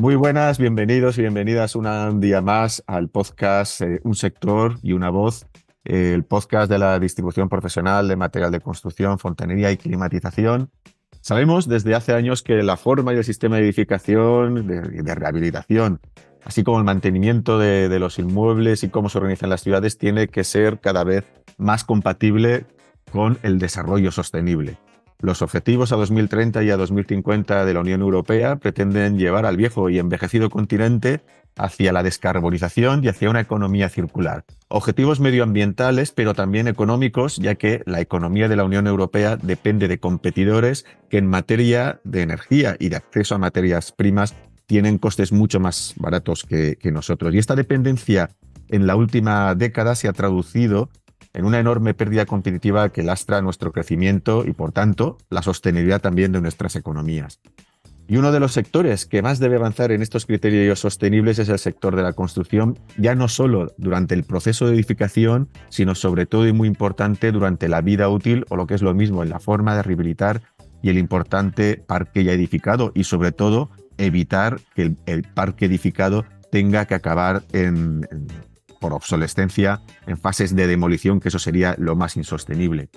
Muy buenas, bienvenidos y bienvenidas un día más al podcast Un sector y una voz, el podcast de la distribución profesional de material de construcción, fontanería y climatización. Sabemos desde hace años que la forma y el sistema de edificación, de rehabilitación, así como el mantenimiento de los inmuebles y cómo se organizan las ciudades, tiene que ser cada vez más compatible con el desarrollo sostenible. Los objetivos a 2030 y a 2050 de la Unión Europea pretenden llevar al viejo y envejecido continente hacia la descarbonización y hacia una economía circular. Objetivos medioambientales, pero también económicos, ya que la economía de la Unión Europea depende de competidores que en materia de energía y de acceso a materias primas tienen costes mucho más baratos que nosotros. Y esta dependencia en la última década se ha traducido en una enorme pérdida competitiva que lastra nuestro crecimiento y, por tanto, la sostenibilidad también de nuestras economías. Y uno de los sectores que más debe avanzar en estos criterios sostenibles es el sector de la construcción, ya no solo durante el proceso de edificación, sino sobre todo y muy importante durante la vida útil, o lo que es lo mismo, en la forma de rehabilitar y el importante parque ya edificado, y sobre todo evitar que el parque edificado tenga que acabar por obsolescencia, en fases de demolición, que eso sería lo más insostenible.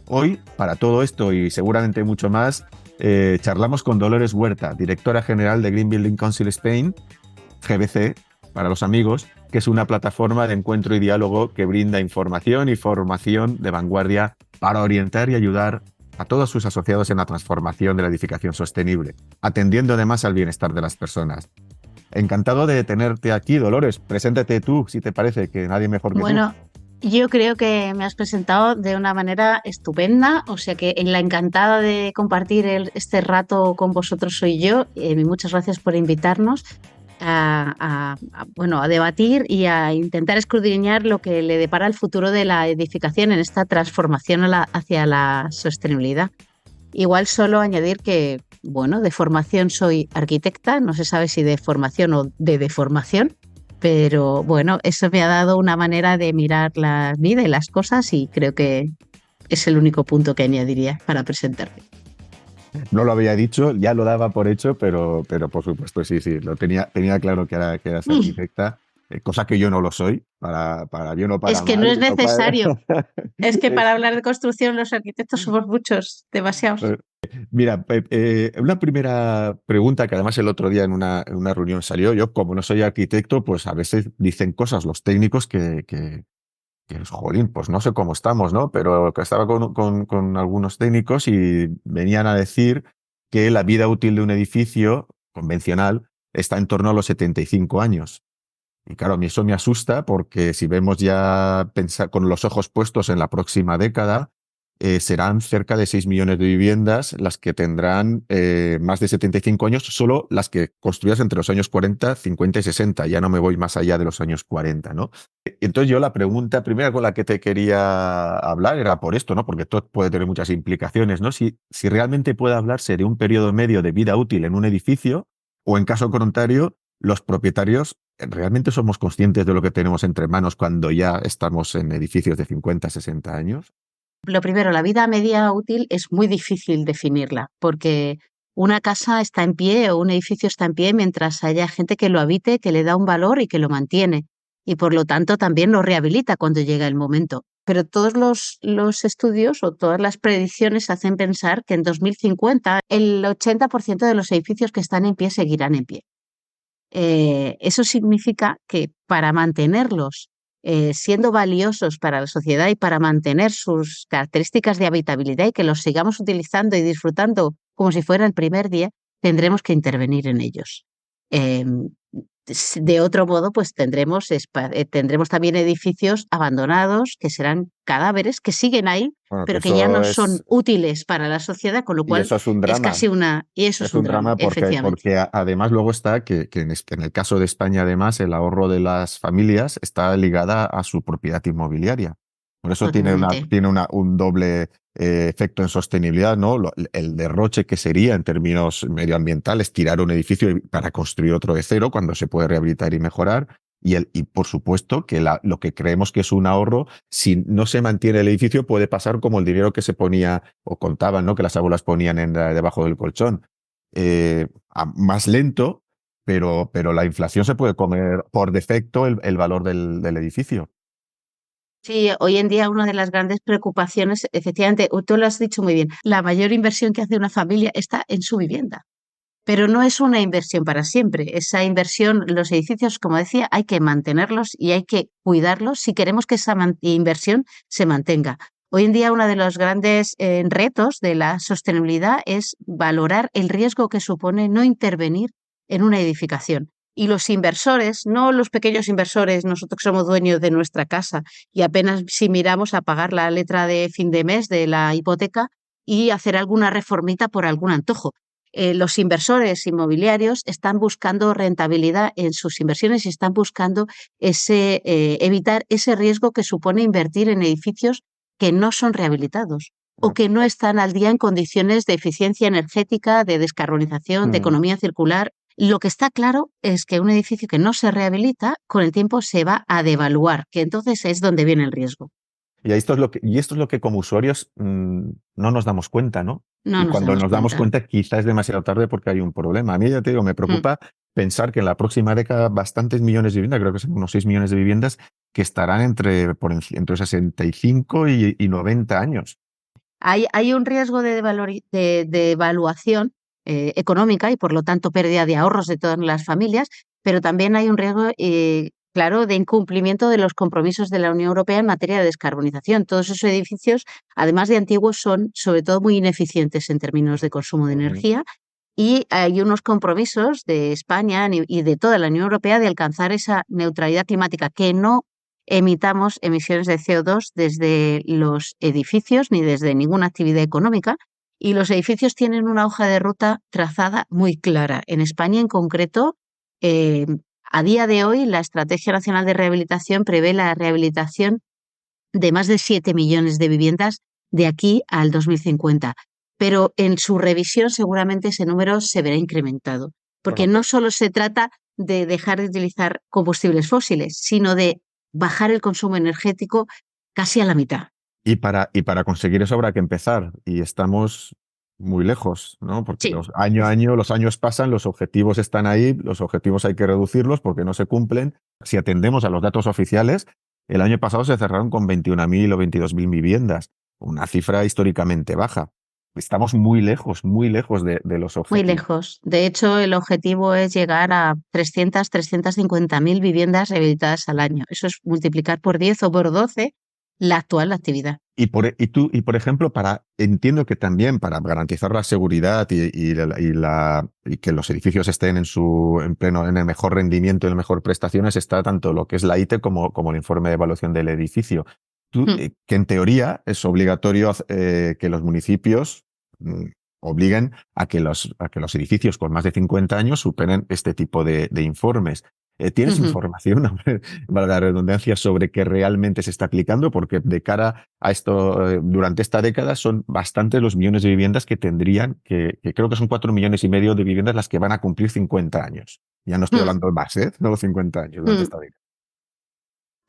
Hoy, para todo esto y seguramente mucho más, charlamos con Dolores Huerta, directora general de Green Building Council Spain, GBC, para los amigos, que es una plataforma de encuentro y diálogo que brinda información y formación de vanguardia para orientar y ayudar a todos sus asociados en la transformación de la edificación sostenible, atendiendo además al bienestar de las personas. Encantado de tenerte aquí, Dolores. Preséntate tú, si te parece, que nadie mejor que tú. Bueno, yo creo que me has presentado de una manera estupenda, o sea que en la encantada de compartir este rato con vosotros soy yo. Muchas gracias por invitarnos a debatir y a intentar escudriñar lo que le depara el futuro de la edificación en esta transformación hacia la sostenibilidad. Igual solo añadir que, bueno, de formación soy arquitecta, no se sabe si de formación o de deformación, pero bueno, eso me ha dado una manera de mirar la vida y las cosas y creo que es el único punto que añadiría para presentarme. No lo había dicho, ya lo daba por hecho, pero por supuesto sí, lo tenía claro que eras arquitecta, cosa que yo no lo soy, para bien o para Es que mal. no es necesario. Es que para hablar de construcción los arquitectos somos muchos, demasiados. Mira, una primera pregunta que además el otro día en una reunión salió. Yo, como no soy arquitecto, pues a veces dicen cosas los técnicos que jolín, pues no sé cómo estamos, ¿no? Pero que estaba con algunos técnicos y venían a decir que la vida útil de un edificio convencional está en torno a los 75 años. Y claro, a mí eso me asusta porque si vemos ya pensar con los ojos puestos en la próxima década, serán cerca de 6 millones de viviendas las que tendrán más de 75 años, solo las que construidas entre los años 40, 50 y 60. Ya no me voy más allá de los años 40, ¿no? Entonces yo la pregunta primera con la que te quería hablar era por esto, ¿no? Porque esto puede tener muchas implicaciones, ¿no? Si realmente puede hablarse de un periodo medio de vida útil en un edificio, o en caso contrario, los propietarios realmente somos conscientes de lo que tenemos entre manos cuando ya estamos en edificios de 50, 60 años. Lo primero, la vida media útil es muy difícil definirla porque una casa está en pie o un edificio está en pie mientras haya gente que lo habite, que le da un valor y que lo mantiene. Y por lo tanto también lo rehabilita cuando llega el momento. Pero todos los estudios o todas las predicciones hacen pensar que en 2050 el 80% de los edificios que están en pie seguirán en pie. Eso significa que para mantenerlos siendo valiosos para la sociedad y para mantener sus características de habitabilidad y que los sigamos utilizando y disfrutando como si fuera el primer día, tendremos que intervenir en ellos. De otro modo, pues tendremos también edificios abandonados que serán cadáveres que siguen ahí, Bueno, que pero que ya no eso son es, útiles para la sociedad, con lo y cual eso es un es drama. casi una... Y eso es Es un un drama, drama efectivamente. porque además luego está que en el caso de España, además, el ahorro de las familias está ligada a su propiedad inmobiliaria. Por eso Totalmente. tiene un doble efecto en sostenibilidad, ¿no? El derroche que sería en términos medioambientales tirar un edificio para construir otro de cero cuando se puede rehabilitar y mejorar. Y por supuesto que lo que creemos que es un ahorro, si no se mantiene el edificio, puede pasar como el dinero que se ponía o contaban, ¿no? Que las abuelas ponían debajo del colchón. Más lento, pero la inflación se puede comer por defecto el valor del edificio. Sí, hoy en día una de las grandes preocupaciones, efectivamente, tú lo has dicho muy bien, la mayor inversión que hace una familia está en su vivienda. Pero no es una inversión para siempre. Esa inversión, los edificios, como decía, hay que mantenerlos y hay que cuidarlos si queremos que esa inversión se mantenga. Hoy en día uno de los grandes retos de la sostenibilidad es valorar el riesgo que supone no intervenir en una edificación. Y los inversores, no los pequeños inversores, nosotros que somos dueños de nuestra casa y apenas si miramos a pagar la letra de fin de mes de la hipoteca y hacer alguna reformita por algún antojo. Los inversores inmobiliarios están buscando rentabilidad en sus inversiones y están buscando evitar ese riesgo que supone invertir en edificios que no son rehabilitados o que no están al día en condiciones de eficiencia energética, de descarbonización, de Mm. economía circular. Lo que está claro es que un edificio que no se rehabilita, con el tiempo se va a devaluar, que entonces es donde viene el riesgo. Y esto es lo que como usuarios no nos damos cuenta, ¿no? No Y nos cuando damos nos damos cuenta. cuenta, quizás es demasiado tarde porque hay un problema. A mí, ya te digo, me Mm. preocupa pensar que en la próxima década bastantes millones de viviendas, creo que son unos 6 millones de viviendas, que estarán entre 65 y 90 años. Hay un riesgo de devaluación económica y, por lo tanto, pérdida de ahorros de todas las familias, pero también hay un riesgo, claro, de incumplimiento de los compromisos de la Unión Europea en materia de descarbonización. Todos esos edificios, además de antiguos, son sobre todo muy ineficientes en términos de consumo de Ujú. energía y hay unos compromisos de España y de toda la Unión Europea de alcanzar esa neutralidad climática, que no emitamos emisiones de CO2 desde los edificios ni desde ninguna actividad económica. Y los edificios tienen una hoja de ruta trazada muy clara. En España, en concreto, eh, a día de hoy, la Estrategia Nacional de Rehabilitación prevé la rehabilitación de más de 7 millones de viviendas de aquí al 2050. Pero en su revisión seguramente ese número se verá incrementado, porque Bueno, no solo se trata de dejar de utilizar combustibles fósiles, sino de bajar el consumo energético casi a la mitad. y para conseguir eso habrá que empezar. Y estamos muy lejos, ¿no? Porque Sí. año a año, los años pasan, los objetivos están ahí, los objetivos hay que reducirlos porque no se cumplen. Si atendemos a los datos oficiales, el año pasado se cerraron con 21.000 o 22.000 viviendas, una cifra históricamente baja. Estamos muy lejos de los Muy objetivos. lejos. De hecho, el objetivo es llegar a 350.000 viviendas rehabilitadas al año. Eso es multiplicar por 10 o por 12 la actual actividad. Por ejemplo, entiendo que también para garantizar la seguridad y que los edificios estén en el mejor rendimiento y en mejor prestaciones, está tanto lo que es la ITE como el informe de evaluación del edificio. Mm. Que en teoría es obligatorio que los municipios mm, obliguen a que los edificios con más de 50 años superen este tipo de informes. ¿Tienes Ujú. información, valga la redundancia, sobre qué realmente se está aplicando? Porque de cara a esto, durante esta década son bastantes los millones de viviendas que tendrían, que creo que son 4,5 millones de viviendas las que van a cumplir 50 años. Ya no estoy Mm. hablando de más, ¿eh? No 50 años durante Mm. esta década.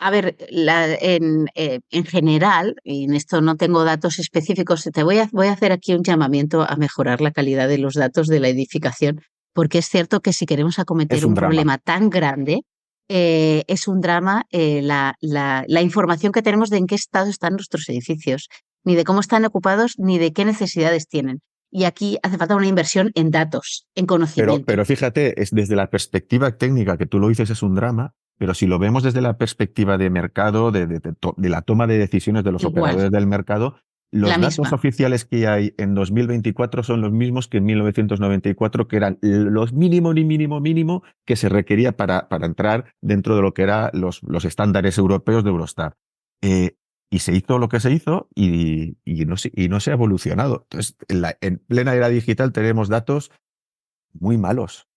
A ver, en general, y en esto no tengo datos específicos, voy a hacer aquí un llamamiento a mejorar la calidad de los datos de la edificación, porque es cierto que si queremos Es acometer un un drama. problema tan grande, es un drama la información que tenemos de en qué estado están nuestros edificios, ni de cómo están ocupados, ni de qué necesidades tienen. Y aquí hace falta una inversión en datos, en conocimiento. Pero fíjate, es desde la perspectiva técnica que tú lo dices es un drama, pero si lo vemos desde la perspectiva de mercado, de la toma de decisiones de los Igual, operadores del mercado, la los datos misma. oficiales que hay en 2024 son los mismos que en 1994, que eran los mínimo, ni mínimo, mínimo que se requería para entrar dentro de lo que eran los estándares europeos de Eurostat. Y se hizo lo que se hizo y no se ha evolucionado. Entonces, en plena era digital tenemos datos muy malos.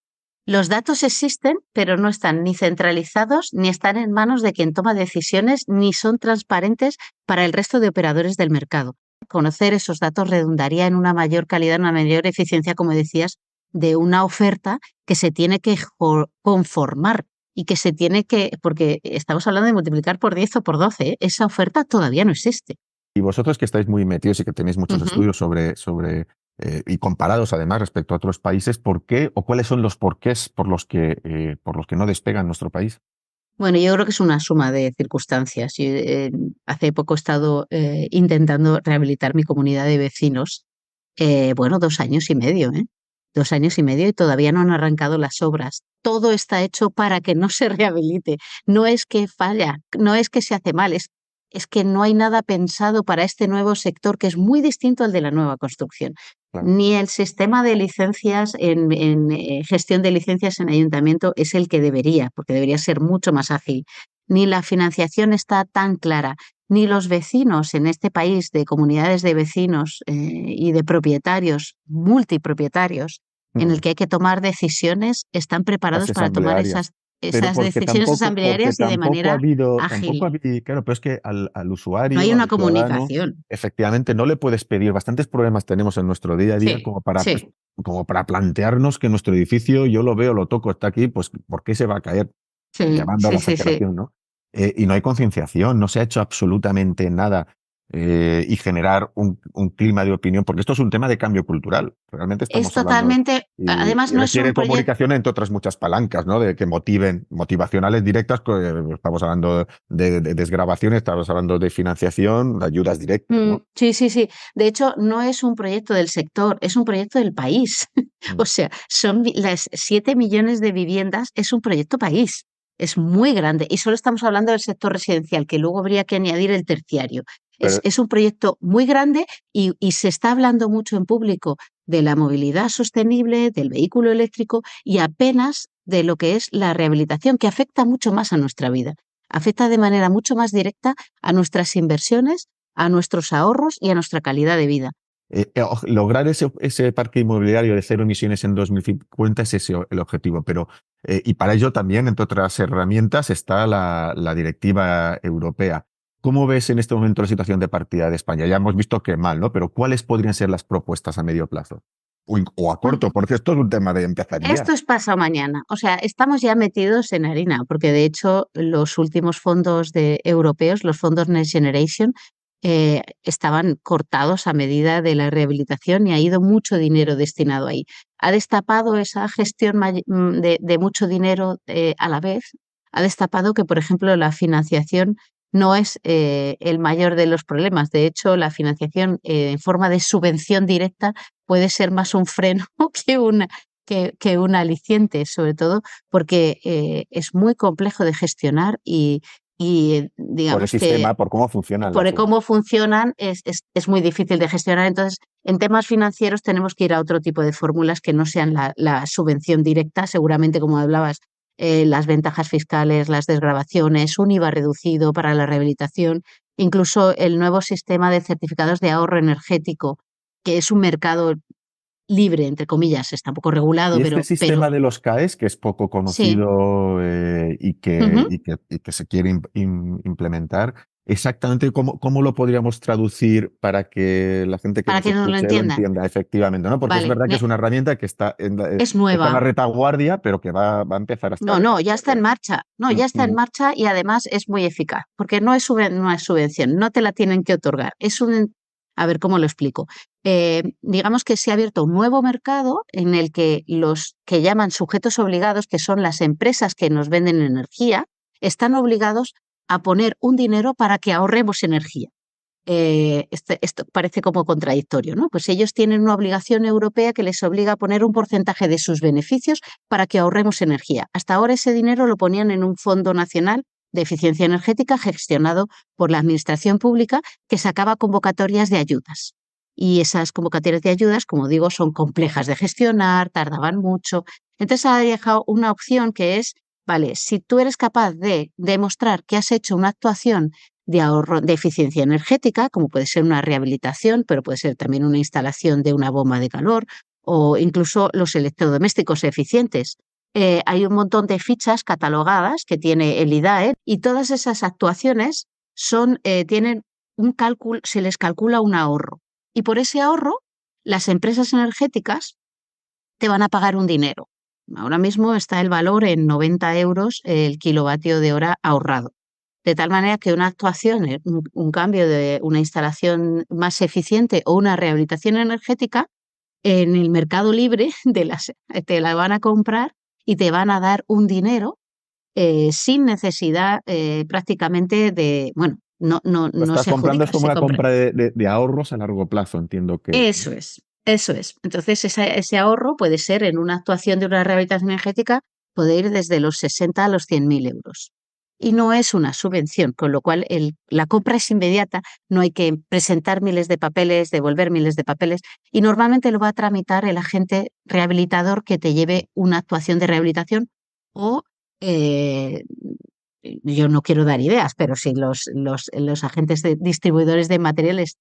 Los datos existen, pero no están ni centralizados, ni están en manos de quien toma decisiones, ni son transparentes para el resto de operadores del mercado. Conocer esos datos redundaría en una mayor calidad, una mayor eficiencia, como decías, de una oferta que se tiene que conformar y que se tiene que, porque estamos hablando de multiplicar por 10 o por 12, ¿eh? Esa oferta todavía no existe. Y vosotros que estáis muy metidos y que tenéis muchos Ujú. estudios sobre y comparados además respecto a otros países, ¿por qué o cuáles son los porqués por los que no despegan nuestro país? Bueno, yo creo que es una suma de circunstancias. Yo, hace poco he estado intentando rehabilitar mi comunidad de vecinos. Bueno, 2 años y medio, ¿eh? 2 años y medio y todavía no han arrancado las obras. Todo está hecho para que no se rehabilite. No es que falla, no es que se hace mal, es que no hay nada pensado para este nuevo sector que es muy distinto al de la nueva construcción. Claro. Ni el sistema de licencias gestión de licencias en ayuntamiento es el que debería, porque debería ser mucho más ágil. Ni la financiación está tan clara, ni los vecinos en este país de comunidades de vecinos y de propietarios, multipropietarios, en el Mm. que hay que tomar decisiones, están Las preparados para tomar asamblearias. Pero esas decisiones porque asamblearias y de tampoco ha manera habido, ágil. claro, pero es que al No hay usuario, una al ciudadano, comunicación. efectivamente no le puedes pedir, bastantes problemas tenemos en nuestro día a día Sí, sí, como para plantearnos que nuestro edificio, yo lo veo, lo toco, está aquí, pues ¿por qué se va a caer? sí, Llamando a sí, la sí, sí. exageración, ¿no? Y no hay concienciación, no se ha hecho absolutamente nada y generar un clima de opinión, porque esto es un tema de cambio cultural. Realmente Es estamos hablando totalmente, además y no es un requiere proyecto. comunicación entre otras muchas palancas, ¿no? De que motiven, motivacionales directas, estamos hablando de desgravaciones, estamos hablando de financiación, de ayudas directas, ¿no? Sí, sí, sí. De hecho, no es un proyecto del sector, es un proyecto del país. Mm. O sea, son las 7 millones de viviendas, es un proyecto país. Es muy grande. Y solo estamos hablando del sector residencial, que luego habría que añadir el terciario. Pero, Es un proyecto muy grande y se está hablando mucho en público de la movilidad sostenible, del vehículo eléctrico y apenas de lo que es la rehabilitación, que afecta mucho más a nuestra vida. Afecta de manera mucho más directa a nuestras inversiones, a nuestros ahorros y a nuestra calidad de vida. lograr ese parque inmobiliario de cero emisiones en 2050 es ese el objetivo, pero y para ello también, entre otras herramientas, está la directiva europea. ¿Cómo ves en este momento la situación de partida de España? Ya hemos visto que mal, ¿no? Pero ¿cuáles podrían ser las propuestas a medio plazo? O a Bueno, corto, porque esto es un tema de empezar ya. esto es pasado mañana. O sea, estamos ya metidos en harina, porque de hecho los últimos fondos europeos, los fondos Next Generation, estaban cortados a medida de la rehabilitación y ha ido mucho dinero destinado ahí. Ha destapado esa gestión de mucho dinero a la vez, ha destapado que, por ejemplo, la financiación no es el mayor de los problemas. De hecho, la financiación en forma de subvención directa puede ser más un freno que un aliciente, sobre todo porque es muy complejo de gestionar y Por el digamos que sistema, por cómo funcionan las por subvenciones. cómo funcionan es muy difícil de gestionar. Entonces, en temas financieros tenemos que ir a otro tipo de fórmulas que no sean la subvención directa, seguramente como hablabas, las ventajas fiscales, las desgravaciones, un IVA reducido para la rehabilitación, incluso el nuevo sistema de certificados de ahorro energético, que es un mercado libre, entre comillas, está un poco regulado, Y este pero sistema de los CAEs, que es poco sí. conocido Ujú. y que se quiere implementar, exactamente cómo lo podríamos traducir para que la gente que Para nos que nos lo escuche lo entiendan. entienda efectivamente, ¿no? Porque es Vale, verdad que es una herramienta que es está en la nueva. retaguardia, pero que va a empezar a No, estar. no, ya está en marcha. No, Mm, ya está en mm. marcha y además es muy eficaz, porque no es subvención, no te la tienen que otorgar. A ver, ¿cómo lo explico? Digamos que se ha abierto un nuevo mercado en el que los que llaman sujetos obligados, que son las empresas que nos venden energía, están obligados a poner un dinero para que ahorremos energía. Esto parece como contradictorio, ¿no? Pues ellos tienen una obligación europea que les obliga a poner un porcentaje de sus beneficios para que ahorremos energía. Hasta ahora ese dinero lo ponían en un fondo nacional de eficiencia energética gestionado por la administración pública que sacaba convocatorias de ayudas. Y esas convocatorias de ayudas, como digo, son complejas de gestionar, tardaban mucho. Entonces ha dejado una opción que es, vale, si tú eres capaz de demostrar que has hecho una actuación de ahorro, de eficiencia energética, como puede ser una rehabilitación, pero puede ser también una instalación de una bomba de calor o incluso los electrodomésticos eficientes. Hay un montón de fichas catalogadas que tiene el IDAE y todas esas actuaciones tienen un cálculo, se les calcula un ahorro. Y por ese ahorro, las empresas energéticas te van a pagar un dinero. Ahora mismo está el valor en 90 euros el kilovatio de hora ahorrado. De tal manera que una actuación, un cambio de una instalación más eficiente o una rehabilitación energética en el mercado libre te la van a comprar y te van a dar un dinero sin necesidad prácticamente de, bueno, Lo no estás se comprando, adjudica, es como se una compra. compra de ahorros a largo plazo, entiendo que. Eso es, eso es. Entonces, ese ahorro puede ser en una actuación de una rehabilitación energética, puede ir desde los 60 a los 100.000 euros. Y no es una subvención, con lo cual la compra es inmediata, no hay que presentar miles de papeles, devolver miles de papeles, y normalmente lo va a tramitar el agente rehabilitador que te lleve una actuación de rehabilitación o, eh, yo no quiero dar ideas, pero si los agentes distribuidores de materiales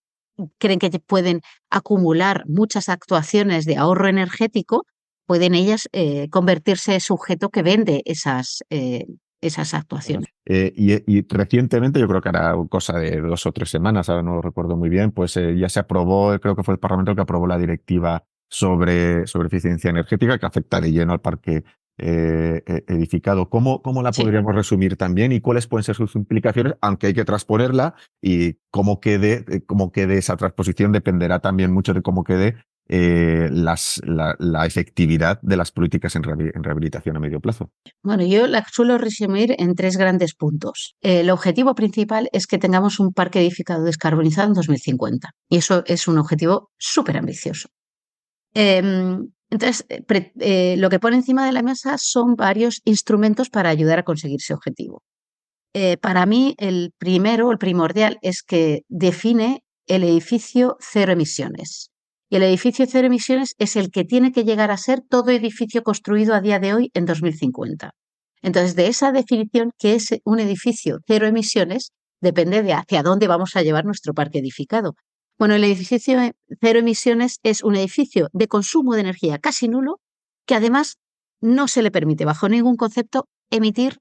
creen que pueden acumular muchas actuaciones de ahorro energético, pueden ellas convertirse en sujeto que vende esas actuaciones. Y recientemente, yo creo que hará cosa de 2 o 3 semanas, ahora no lo recuerdo muy bien, pues ya se aprobó, creo que fue el Parlamento el que aprobó la directiva sobre eficiencia energética que afecta de lleno al parque edificado. ¿Cómo la Sí. podríamos resumir también y cuáles pueden ser sus implicaciones, aunque hay que transponerla y cómo quede esa transposición dependerá también mucho de cómo quede la efectividad de las políticas en rehabilitación a medio plazo? Bueno, yo la suelo resumir en tres grandes puntos. El objetivo principal es que tengamos un parque edificado descarbonizado en 2050. Y eso es un objetivo súper ambicioso. Entonces, lo que pone encima de la mesa son varios instrumentos para ayudar a conseguir ese objetivo. Para mí, el primero, el primordial, es que define el edificio cero emisiones. Y el edificio cero emisiones es el que tiene que llegar a ser todo edificio construido a día de hoy en 2050. Entonces, de esa definición, que es un edificio cero emisiones, depende de hacia dónde vamos a llevar nuestro parque edificado. Bueno, el edificio cero emisiones es un edificio de consumo de energía casi nulo, que además no se le permite bajo ningún concepto emitir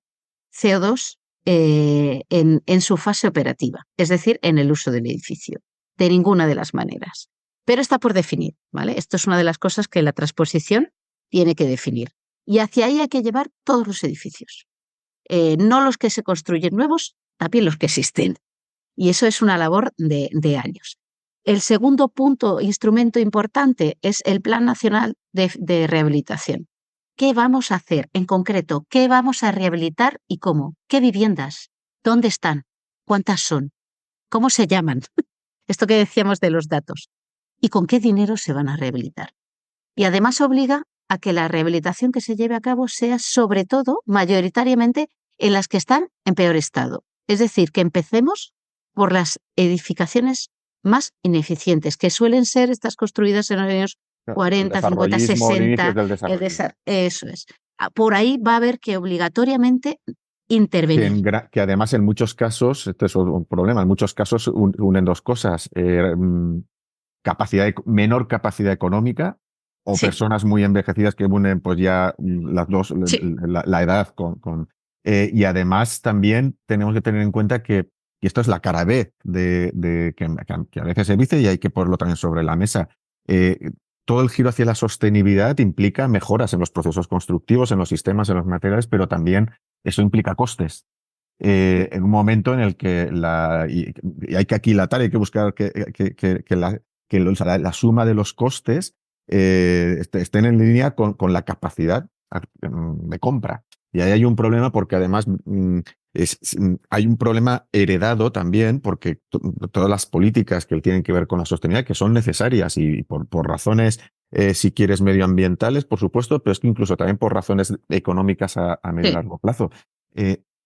CO2 en su fase operativa, es decir, en el uso del edificio, de ninguna de las maneras. Pero está por definir, ¿vale? Esto es una de las cosas que la transposición tiene que definir. Y hacia ahí hay que llevar todos los edificios, no los que se construyen nuevos, también los que existen. Y eso es una labor de años. El segundo punto, instrumento importante, es el Plan Nacional de Rehabilitación. ¿Qué vamos a hacer en concreto? ¿Qué vamos a rehabilitar y cómo? ¿Qué viviendas? ¿Dónde están? ¿Cuántas son? ¿Cómo se llaman? Esto que decíamos de los datos. ¿Y con qué dinero se van a rehabilitar? Y además obliga a que la rehabilitación que se lleve a cabo sea sobre todo, mayoritariamente, en las que están en peor estado. Es decir, que empecemos por las edificaciones más ineficientes, que suelen ser estas construidas en los años El 40, 50, desarrollismo, el inicio 60. del desarrollismo. Eso es. Por ahí va a haber que obligatoriamente intervenir. Que además en muchos casos, este es un problema, en muchos casos unen dos cosas, menor capacidad económica o Sí, personas muy envejecidas que unen pues ya las dos, sí. la edad y además también tenemos que tener en cuenta que, y esto es la cara B que a veces se dice y hay que ponerlo también sobre la mesa, eh, todo el giro hacia la sostenibilidad implica mejoras en los procesos constructivos, en los sistemas, en los materiales, pero también eso implica costes. En un momento en el que y hay que aquilatar, hay que buscar que la suma de los costes estén en línea con la capacidad de compra. Y ahí hay un problema porque además hay un problema heredado también porque todas las políticas que tienen que ver con la sostenibilidad, que son necesarias y por razones, si quieres, medioambientales, por supuesto, pero es que incluso también por razones económicas a medio y Sí. largo plazo.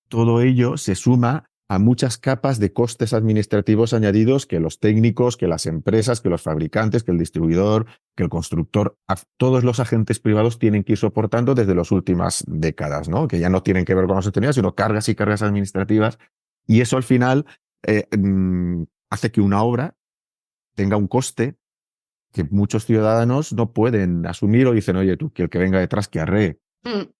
Todo ello se suma a muchas capas de costes administrativos añadidos que los técnicos, que las empresas, que los fabricantes, que el distribuidor, que el constructor, todos los agentes privados tienen que ir soportando desde las últimas décadas, ¿no? Que ya no tienen que ver con la sostenibilidad, sino cargas y cargas administrativas. Y eso al final hace que una obra tenga un coste que muchos ciudadanos no pueden asumir o dicen, oye, tú, que el que venga detrás que arree. Mm.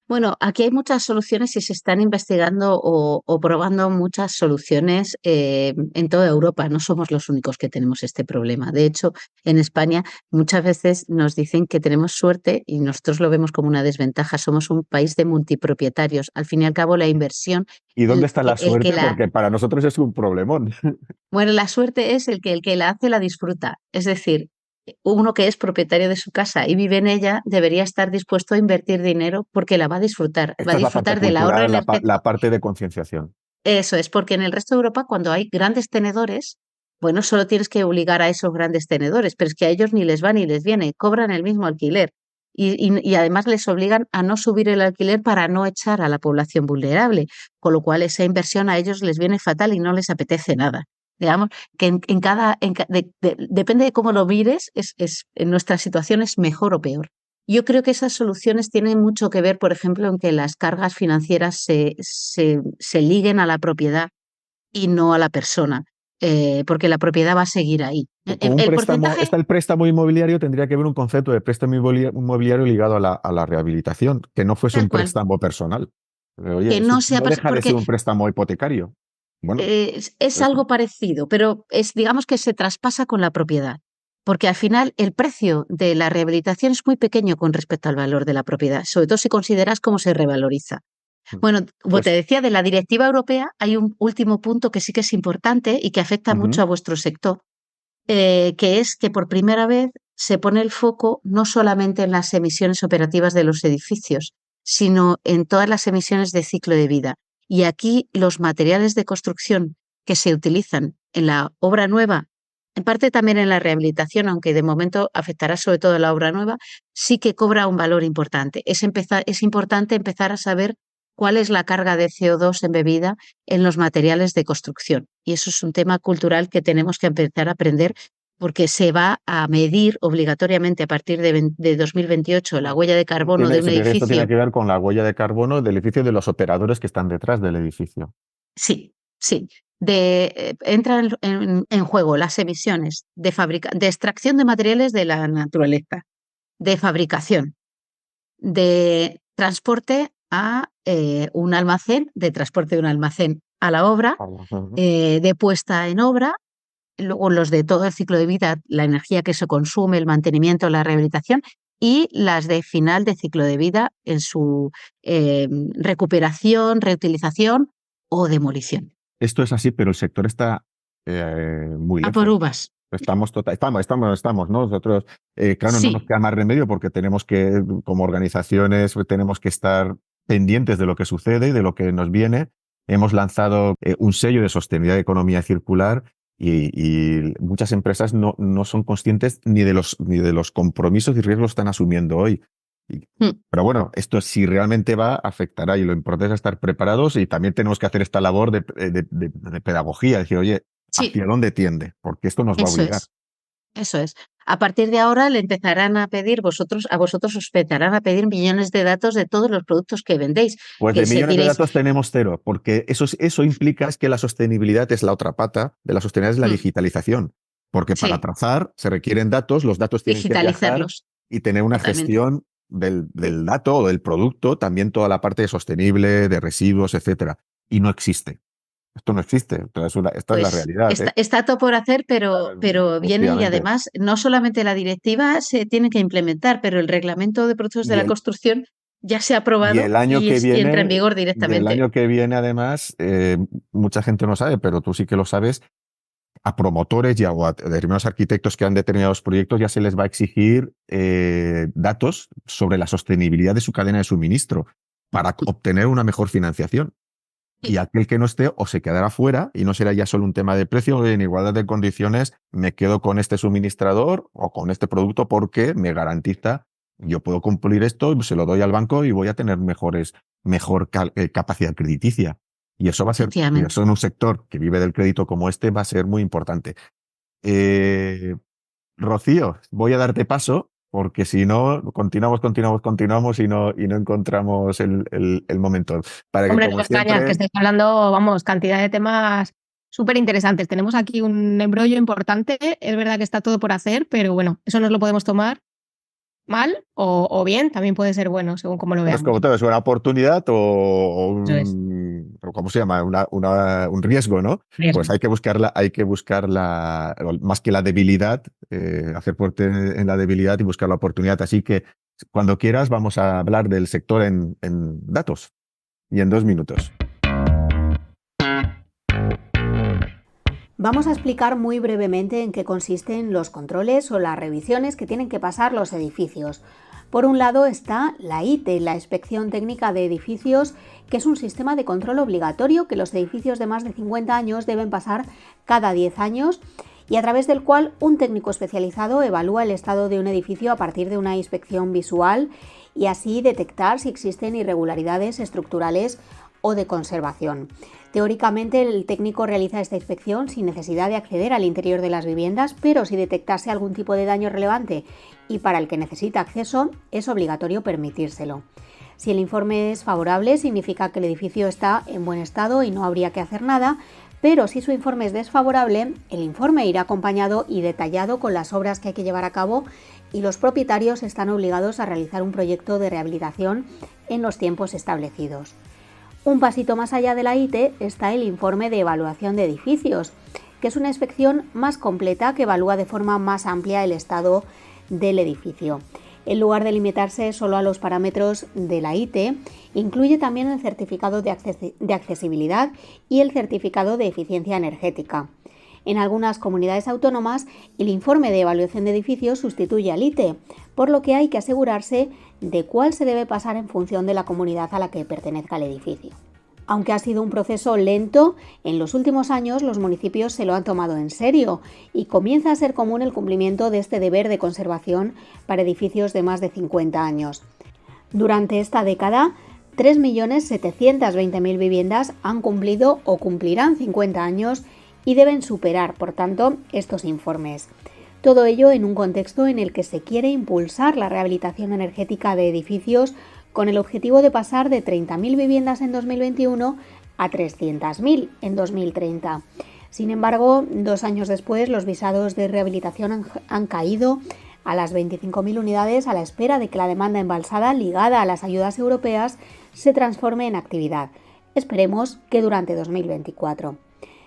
Bueno, aquí hay muchas soluciones y se están investigando o probando muchas soluciones en toda Europa. No somos los únicos que tenemos este problema. De hecho, en España muchas veces nos dicen que tenemos suerte y nosotros lo vemos como una desventaja. Somos un país de multipropietarios. Al fin y al cabo, la inversión, ¿Y dónde está la el que suerte? Porque para nosotros es un problemón. bueno, la suerte es el que la hace la disfruta. Es decir, uno que es propietario de su casa y vive en ella debería estar dispuesto a invertir dinero porque la va Esta a es la parte disfrutar del ahorro cultural, la energético. parte de concienciación. Eso es, porque en el resto de Europa, cuando hay grandes tenedores, bueno, solo tienes que obligar a esos grandes tenedores, pero es que a ellos ni les va ni les viene, cobran el mismo alquiler. Y además les obligan a no subir el alquiler para no echar a la población vulnerable, con lo cual esa inversión a ellos les viene fatal y no les apetece nada. Digamos que depende de cómo lo mires, en nuestra situación es mejor o peor. Yo creo que esas soluciones tienen mucho que ver, por ejemplo, en que las cargas financieras se liguen a la propiedad y no a la persona, porque la propiedad va a seguir ahí. Como un El préstamo, porcentaje, está el préstamo inmobiliario, tendría que haber un concepto de préstamo inmobiliario ligado a la rehabilitación, que no fuese tal un cual, préstamo personal. Pero, oye, que eso no sea, no deja de ser porque un préstamo hipotecario. Bueno, es eso. algo parecido, pero digamos que se traspasa con la propiedad, porque al final el precio de la rehabilitación es muy pequeño con respecto al valor de la propiedad, sobre todo si consideras cómo se revaloriza. Bueno, como te Pues, decía, de la directiva europea hay un último punto que sí que es importante y que afecta mucho ujú. a vuestro sector, que es que por primera vez se pone el foco no solamente en las emisiones operativas de los edificios, sino en todas las emisiones de ciclo de vida. Y aquí los materiales de construcción que se utilizan en la obra nueva, en parte también en la rehabilitación, aunque de momento afectará sobre todo a la obra nueva, sí que cobra un valor importante. Es importante empezar a saber cuál es la carga de CO2 embebida en los materiales de construcción. Y eso es un tema cultural que tenemos que empezar a aprender porque se va a medir obligatoriamente a partir de 2028 la huella de carbono de un Esto tiene edificio. que ver con la huella de carbono del edificio y de los operadores que están detrás del edificio. Sí, sí. Entran en juego las emisiones de extracción de materiales de la naturaleza, de fabricación, de transporte a un almacén, de transporte de un almacén a la obra, Ujú. de puesta en obra, luego los de todo el ciclo de vida, la energía que se consume, el mantenimiento, la rehabilitación, y las de final de ciclo de vida en su recuperación, reutilización o demolición. Esto es así, pero el sector está muy A por lejos. uvas. Estamos, ¿no? Nosotros, claro, no nos Sí, queda más remedio porque tenemos que, como organizaciones, tenemos que estar pendientes de lo que sucede y de lo que nos viene. Hemos lanzado un sello de sostenibilidad y economía circular y muchas empresas no son conscientes ni de los compromisos y riesgos que están asumiendo hoy. mm, Pero bueno, esto si realmente va, afectará y lo importante es estar preparados y también tenemos que hacer esta labor de pedagogía, decir, oye, sí, ¿hacia dónde tiende? Porque esto nos va a eso obligar. es. Eso es. A partir de ahora le empezarán a pedir a vosotros os empezarán a pedir millones de datos de todos los productos que vendéis. Pues Que de se millones de diréis, datos tenemos cero, porque eso implica es que la sostenibilidad es la otra pata de la sostenibilidad, es la mm, digitalización. Porque para sí, trazar se requieren datos, los datos tienen que viajar digitalizarlos y tener una totalmente. gestión Sí. del dato o del producto, también toda la parte de sostenible, de residuos, etcétera. Y no existe. Esto no existe. Esta es la Pues realidad, ¿eh? está todo por hacer, pero viene y Efectivamente. además no solamente la directiva se tiene que implementar, pero el reglamento de productos de Y la el, construcción ya se ha y aprobado el año que y entra en viene, vigor y el directamente. año que viene, además, mucha gente no sabe, pero tú sí que lo sabes, a promotores o a determinados arquitectos que han determinados proyectos ya se les va a exigir datos sobre la sostenibilidad de su cadena de suministro para obtener una mejor financiación. Y Sí, aquel que no esté o se quedará fuera y no será ya solo un tema de precio, o en igualdad de condiciones me quedo con este suministrador o con este producto porque me garantiza, yo puedo cumplir esto, se lo doy al banco y voy a tener mejor capacidad crediticia. Y eso va a ser, y efectivamente. eso en un sector que vive del crédito como este va a ser muy importante. Eh, Rocío, voy a darte paso porque si no, continuamos y no encontramos el momento. Para que, Hombre, no como me extraña que siempre, estéis hablando, vamos, cantidad de temas súper interesantes. Tenemos aquí un embrollo importante. Es verdad que está todo por hacer, pero bueno, eso nos lo podemos tomar mal o bien, también puede ser bueno, según cómo lo bueno, es como veamos. todo, es una oportunidad Eso es. o ¿cómo se llama? Un riesgo, ¿no? Pues Riesgo. hay que buscarla, más que la debilidad, hacer fuerte en la debilidad y buscar la oportunidad. Así que cuando quieras vamos a hablar del sector en datos y en 2 minutos. Vamos a explicar muy brevemente en qué consisten los controles o las revisiones que tienen que pasar los edificios. Por un lado está la ITE, la Inspección Técnica de Edificios, que es un sistema de control obligatorio que los edificios de más de 50 años deben pasar cada 10 años y a través del cual un técnico especializado evalúa el estado de un edificio a partir de una inspección visual y así detectar si existen irregularidades estructurales o de conservación. Teóricamente, el técnico realiza esta inspección sin necesidad de acceder al interior de las viviendas, pero si detectase algún tipo de daño relevante y para el que necesita acceso, es obligatorio permitírselo. Si el informe es favorable, significa que el edificio está en buen estado y no habría que hacer nada, pero si su informe es desfavorable, el informe irá acompañado y detallado con las obras que hay que llevar a cabo y los propietarios están obligados a realizar un proyecto de rehabilitación en los tiempos establecidos. Un pasito más allá de la ITE está el informe de evaluación de edificios, que es una inspección más completa que evalúa de forma más amplia el estado del edificio. En lugar de limitarse solo a los parámetros de la ITE, incluye también el certificado de accesibilidad y el certificado de eficiencia energética. En algunas comunidades autónomas, el informe de evaluación de edificios sustituye al ITE, por lo que hay que asegurarse de cuál se debe pasar en función de la comunidad a la que pertenezca el edificio. Aunque ha sido un proceso lento, en los últimos años los municipios se lo han tomado en serio y comienza a ser común el cumplimiento de este deber de conservación para edificios de más de 50 años. Durante esta década, 3.720.000 viviendas han cumplido o cumplirán 50 años y deben superar, por tanto, estos informes. Todo ello en un contexto en el que se quiere impulsar la rehabilitación energética de edificios con el objetivo de pasar de 30.000 viviendas en 2021 a 300.000 en 2030. Sin embargo, 2 años después, los visados de rehabilitación han caído a las 25.000 unidades a la espera de que la demanda embalsada ligada a las ayudas europeas se transforme en actividad. Esperemos que durante 2024.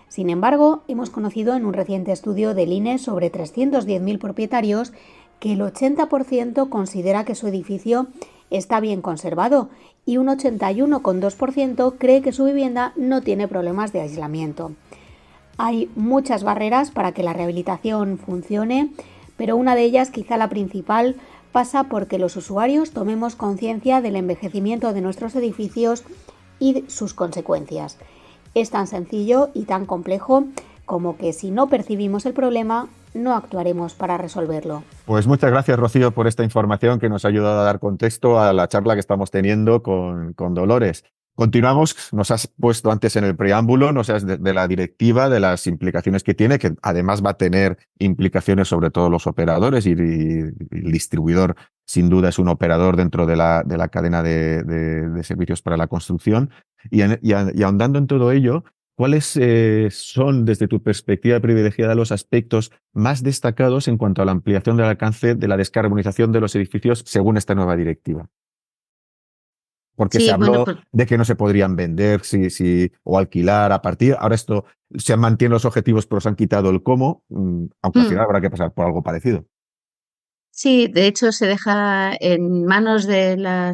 Sin embargo, hemos conocido en un reciente estudio del INE sobre 310.000 propietarios que el 80% considera que su edificio está bien conservado y un 81,2% cree que su vivienda no tiene problemas de aislamiento. Hay muchas barreras para que la rehabilitación funcione, pero una de ellas, quizá la principal, pasa porque los usuarios tomemos conciencia del envejecimiento de nuestros edificios y sus consecuencias. Es tan sencillo y tan complejo como que si no percibimos el problema, no actuaremos para resolverlo. Pues muchas gracias, Rocío, por esta información que nos ha ayudado a dar contexto a la charla que estamos teniendo con Dolores. Continuamos, nos has puesto antes en el preámbulo, nos has de la directiva, de las implicaciones que tiene, que además va a tener implicaciones sobre todos los operadores y el distribuidor sin duda es un operador dentro de la cadena de servicios para la construcción. Y ahondando en todo ello, ¿cuáles son, desde tu perspectiva privilegiada, los aspectos más destacados en cuanto a la ampliación del alcance de la descarbonización de los edificios según esta nueva directiva? Porque Sí, se bueno, habló pues de que no se podrían vender o alquilar a partir. Ahora esto se mantienen los objetivos, pero se han quitado el cómo, aunque al final habrá que pasar por algo parecido. sí, de hecho se deja en manos de la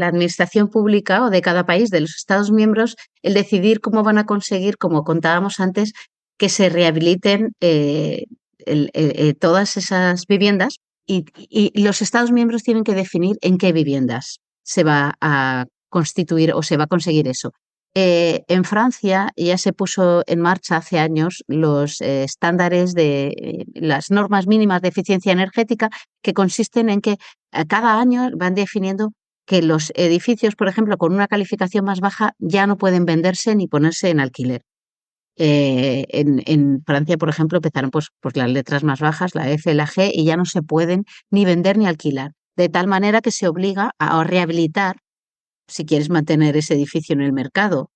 administración pública o de cada país, de los Estados miembros, el decidir cómo van a conseguir, como contábamos antes, que se rehabiliten todas esas viviendas y los Estados miembros tienen que definir en qué viviendas se va a constituir o se va a conseguir eso. En Francia ya se puso en marcha hace años los estándares de las normas mínimas de eficiencia energética, que consisten en que cada año van definiendo que los edificios, por ejemplo, con una calificación más baja ya no pueden venderse ni ponerse en alquiler. En Francia, por ejemplo, empezaron pues las letras más bajas, la F, la G, y ya no se pueden ni vender ni alquilar, de tal manera que se obliga a rehabilitar. Si quieres mantener ese edificio en el mercado,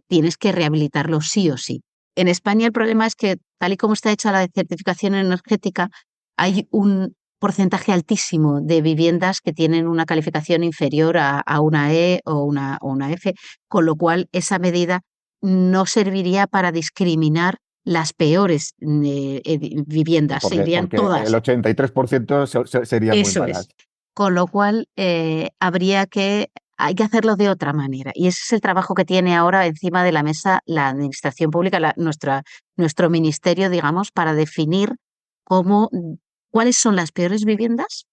tienes que rehabilitarlo sí o sí. En España el problema es que, tal y como está hecha la certificación energética, hay un porcentaje altísimo de viviendas que tienen una calificación inferior a una E o una F, con lo cual esa medida no serviría para discriminar las peores viviendas, serían Porque el todas. 83% serían muy Eso malas. es. Con lo cual, habría que hay que hacerlo de otra manera. Y ese es el trabajo que tiene ahora encima de la mesa la administración pública, nuestro ministerio, digamos, para definir cuáles son las peores viviendas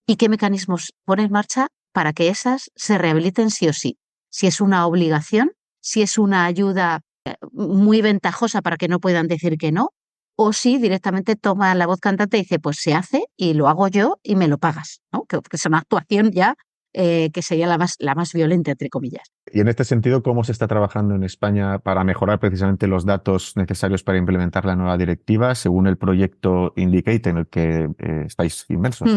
y qué mecanismos pone en marcha para que esas se rehabiliten sí o sí. Si es una obligación, si es una ayuda muy ventajosa para que no puedan decir que no, o si directamente toma la voz cantante y dice, pues se hace y lo hago yo y me lo pagas, ¿no? Que es una actuación ya que sería la más violenta, entre comillas. Y en este sentido, ¿cómo se está trabajando en España para mejorar precisamente los datos necesarios para implementar la nueva directiva, según el proyecto Indicate en el que estáis inmersos?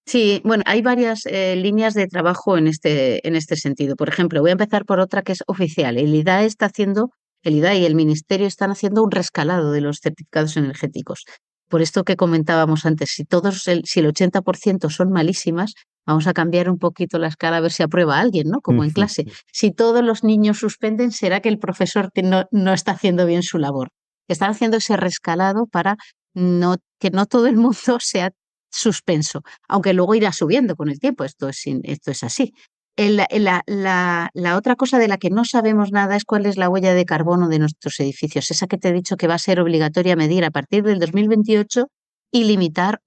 Sí, bueno, hay varias líneas de trabajo en este sentido. Por ejemplo, voy a empezar por otra que es oficial. El IDA y el Ministerio están haciendo un rescalado de los certificados energéticos. Por esto que comentábamos antes, si el 80% son malísimas, vamos a cambiar un poquito la escala a ver si aprueba alguien, ¿no? Como en clase. Si todos los niños suspenden, será que el profesor no está haciendo bien su labor. Están haciendo ese rescalado para que no todo el mundo sea suspenso, aunque luego irá subiendo con el tiempo, esto es así. La otra cosa de la que no sabemos nada es cuál es la huella de carbono de nuestros edificios, esa que te he dicho que va a ser obligatoria medir a partir del 2028 y limitar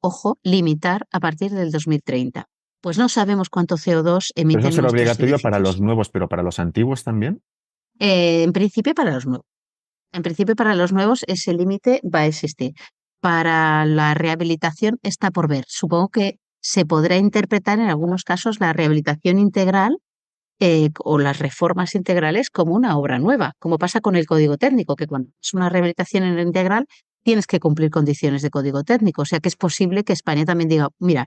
a partir del 2030. Pues no sabemos cuánto CO2 emiten. ¿Pero eso será nuestros obligatorio edificios. para los nuevos, pero para los antiguos también? En principio para los nuevos. En principio para los nuevos ese límite va a existir. Para la rehabilitación está por ver. Supongo que se podrá interpretar en algunos casos la rehabilitación integral o las reformas integrales como una obra nueva, como pasa con el código técnico, que cuando es una rehabilitación integral tienes que cumplir condiciones de código técnico. O sea que es posible que España también diga, mira,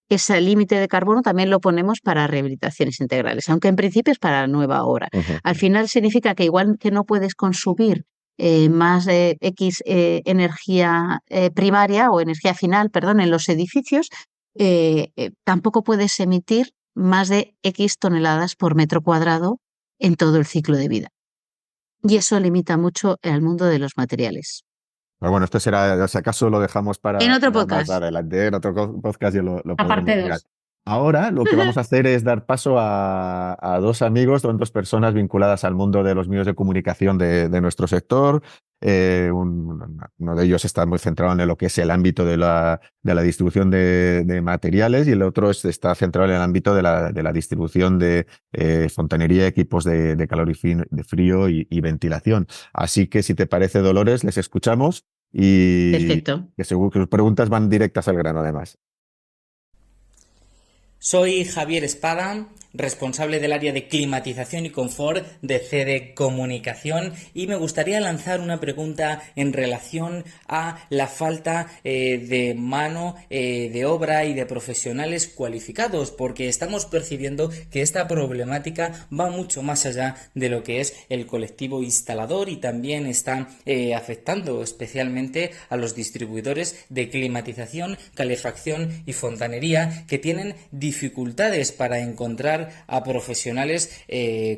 ese límite de carbono también lo ponemos para rehabilitaciones integrales, aunque en principio es para nueva obra. Al final significa que igual que no puedes consumir más de X energía primaria o energía final, perdón, en los edificios, tampoco puedes emitir más de X toneladas por metro cuadrado en todo el ciclo de vida. Y eso limita mucho al mundo de los materiales. Pero bueno, esto será, si acaso lo dejamos En otro para podcast. más adelante, en otro podcast ya lo podemos Aparte mirar. 2. Ahora lo que vamos a hacer es dar paso a dos amigos, dos personas vinculadas al mundo de los medios de comunicación de nuestro sector. Uno de ellos está muy centrado en lo que es el ámbito de la distribución de materiales y el otro está centrado en el ámbito de la distribución de fontanería, equipos de calor y de frío y ventilación. Así que si te parece, Dolores, les escuchamos y Perfecto. que seguro que sus preguntas van directas al grano además. Soy Javier Espada, responsable del área de climatización y confort de CD Comunicación, y me gustaría lanzar una pregunta en relación a la falta de mano de obra y de profesionales cualificados, porque estamos percibiendo que esta problemática va mucho más allá de lo que es el colectivo instalador y también está afectando especialmente a los distribuidores de climatización, calefacción y fontanería, que tienen dificultades para encontrar a profesionales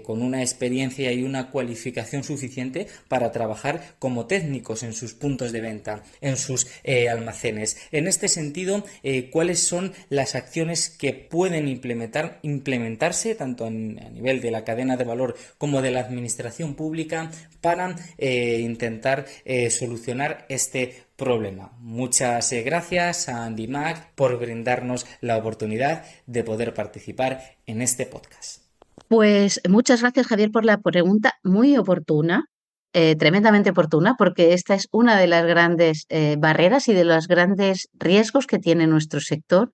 con una experiencia y una cualificación suficiente para trabajar como técnicos en sus puntos de venta, en sus almacenes. En este sentido, ¿cuáles son las acciones que pueden implementarse tanto a nivel de la cadena de valor como de la administración pública para intentar solucionar este problema? Muchas gracias a Andy Mac por brindarnos la oportunidad de poder participar en este podcast. Pues muchas gracias, Javier, por la pregunta muy oportuna, tremendamente oportuna, porque esta es una de las grandes barreras y de los grandes riesgos que tiene nuestro sector,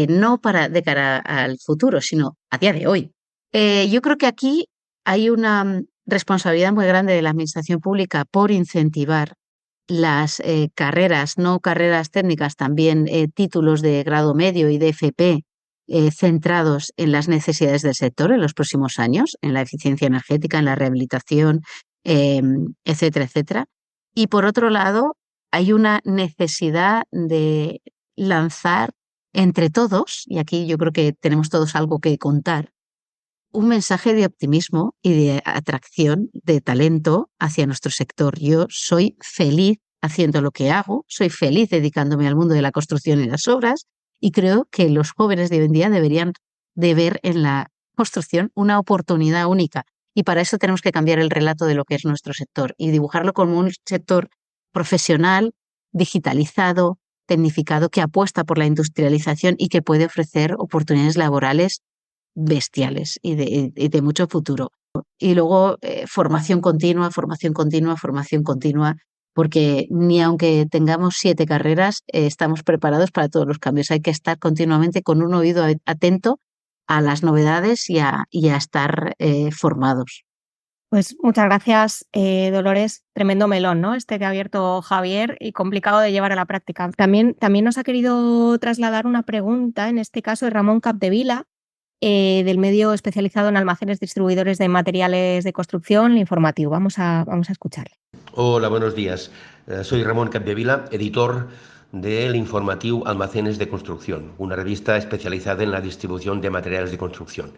no de cara al futuro, sino a día de hoy. Yo creo que aquí hay una responsabilidad muy grande de la administración pública por incentivar las carreras, no carreras técnicas, también títulos de grado medio y de FP centrados en las necesidades del sector en los próximos años, en la eficiencia energética, en la rehabilitación, etcétera, etcétera. Y por otro lado, hay una necesidad de lanzar entre todos, y aquí yo creo que tenemos todos algo que contar, un mensaje de optimismo y de atracción de talento hacia nuestro sector. Yo soy feliz haciendo lo que hago, soy feliz dedicándome al mundo de la construcción y las obras, y creo que los jóvenes de hoy en día deberían de ver en la construcción una oportunidad única. Y para eso tenemos que cambiar el relato de lo que es nuestro sector y dibujarlo como un sector profesional, digitalizado, tecnificado, que apuesta por la industrialización y que puede ofrecer oportunidades laborales bestiales y de mucho futuro. Y luego formación continua, porque ni aunque tengamos 7 carreras, estamos preparados para todos los cambios. Hay que estar continuamente con un oído atento a las novedades y a estar formados. Pues muchas gracias, Dolores. Tremendo melón, ¿no? Este que ha abierto Javier y complicado de llevar a la práctica. También nos ha querido trasladar una pregunta, en este caso de Ramón Capdevila, del medio especializado en almacenes distribuidores de materiales de construcción, El Informatiu. Vamos a escucharle. Hola, buenos días. Soy Ramón Capdevila, editor del Informatiu Almacenes de Construcción, una revista especializada en la distribución de materiales de construcción.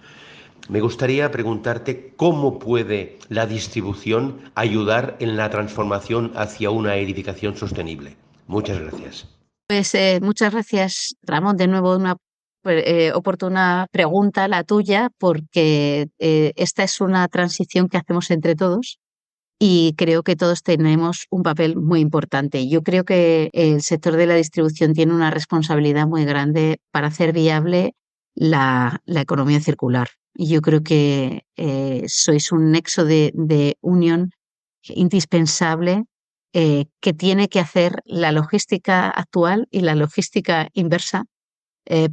Me gustaría preguntarte cómo puede la distribución ayudar en la transformación hacia una edificación sostenible. Muchas gracias. Pues muchas gracias, Ramón. De nuevo, una oportuna pregunta la tuya, porque esta es una transición que hacemos entre todos y creo que todos tenemos un papel muy importante. Yo creo que el sector de la distribución tiene una responsabilidad muy grande para hacer viable la economía circular. Y yo creo que sois un nexo de unión indispensable que tiene que hacer la logística actual y la logística inversa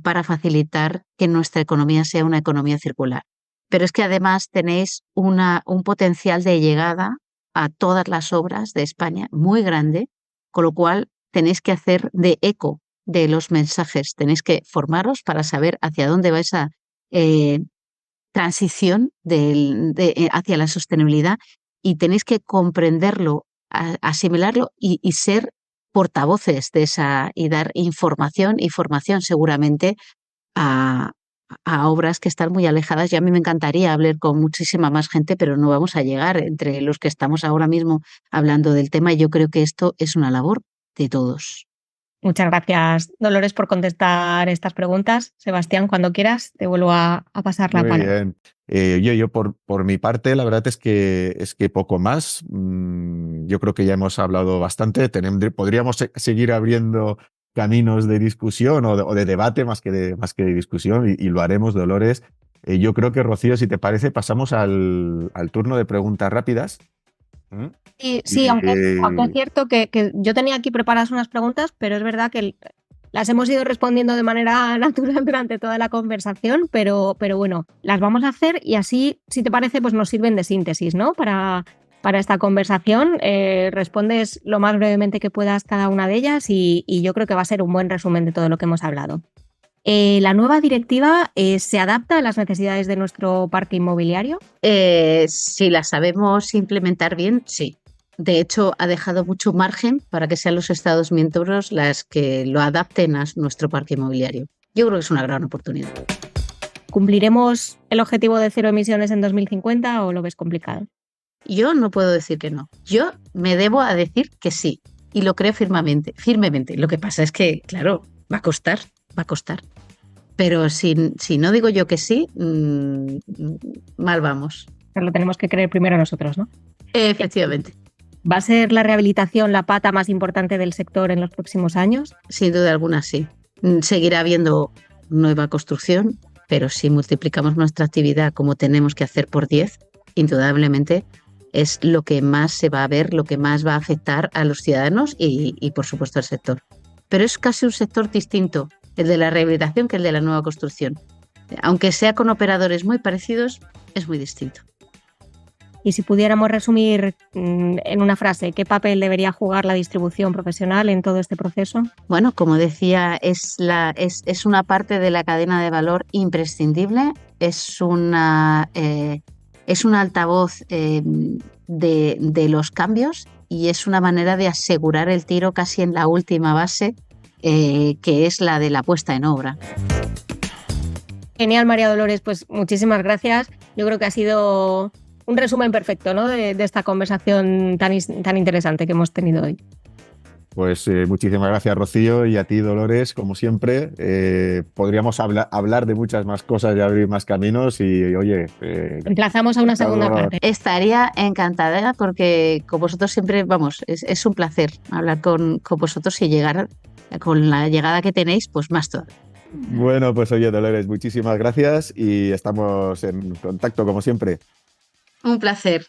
para facilitar que nuestra economía sea una economía circular. Pero es que además tenéis un potencial de llegada a todas las obras de España muy grande, con lo cual tenéis que hacer de eco de los mensajes, tenéis que formaros para saber hacia dónde va esa transición hacia la sostenibilidad, y tenéis que comprenderlo, asimilarlo y ser portavoces de esa, y dar información y formación seguramente a obras que están muy alejadas. Y a mí me encantaría hablar con muchísima más gente, pero no vamos a llegar entre los que estamos ahora mismo hablando del tema. Y yo creo que esto es una labor de todos. Muchas gracias, Dolores, por contestar estas preguntas. Sebastián, cuando quieras, te vuelvo a pasar la palabra. Muy bien. Yo por mi parte, la verdad es que poco más. Yo creo que ya hemos hablado bastante. Podríamos seguir abriendo caminos de discusión o de debate más que de discusión, y lo haremos, Dolores. Yo creo que, Rocío, si te parece, pasamos al turno de preguntas rápidas. Sí, aunque es cierto que yo tenía aquí preparadas unas preguntas, pero es verdad que las hemos ido respondiendo de manera natural durante toda la conversación, pero bueno, las vamos a hacer y así, si te parece, pues nos sirven de síntesis, ¿no? Para esta conversación, respondes lo más brevemente que puedas cada una de ellas y yo creo que va a ser un buen resumen de todo lo que hemos hablado. ¿La nueva directiva se adapta a las necesidades de nuestro parque inmobiliario? Si la sabemos implementar bien, sí. De hecho, ha dejado mucho margen para que sean los Estados miembros las que lo adapten a nuestro parque inmobiliario. Yo creo que es una gran oportunidad. ¿Cumpliremos el objetivo de 0 emisiones en 2050 o lo ves complicado? Yo no puedo decir que no. Yo me debo a decir que sí. Y lo creo firmemente. Lo que pasa es que, claro, va a costar. Pero si no digo yo que sí, mal vamos. Pero lo tenemos que creer primero nosotros, ¿no? Efectivamente. ¿Va a ser la rehabilitación la pata más importante del sector en los próximos años? Sin duda alguna, sí. Seguirá habiendo nueva construcción, pero si multiplicamos nuestra actividad como tenemos que hacer por 10, indudablemente es lo que más se va a ver, lo que más va a afectar a los ciudadanos y por supuesto, al sector. Pero es casi un sector distinto, el de la rehabilitación, que el de la nueva construcción. Aunque sea con operadores muy parecidos, es muy distinto. Y si pudiéramos resumir en una frase, ¿qué papel debería jugar la distribución profesional en todo este proceso? Bueno, como decía, es una parte de la cadena de valor imprescindible, es un altavoz de los cambios y es una manera de asegurar el tiro casi en la última base, que es la de la puesta en obra. Genial, María Dolores, pues muchísimas gracias. Yo creo que ha sido un resumen perfecto, ¿no? de esta conversación tan interesante que hemos tenido hoy. Pues muchísimas gracias, Rocío, y a ti, Dolores, como siempre. Podríamos hablar de muchas más cosas y abrir más caminos y, oye... Emplazamos a una segunda parte. Estaría encantada porque con vosotros siempre, vamos, es un placer hablar con vosotros y llegar con la llegada que tenéis, pues más todo. Bueno, pues oye, Dolores, muchísimas gracias y estamos en contacto como siempre. Un placer.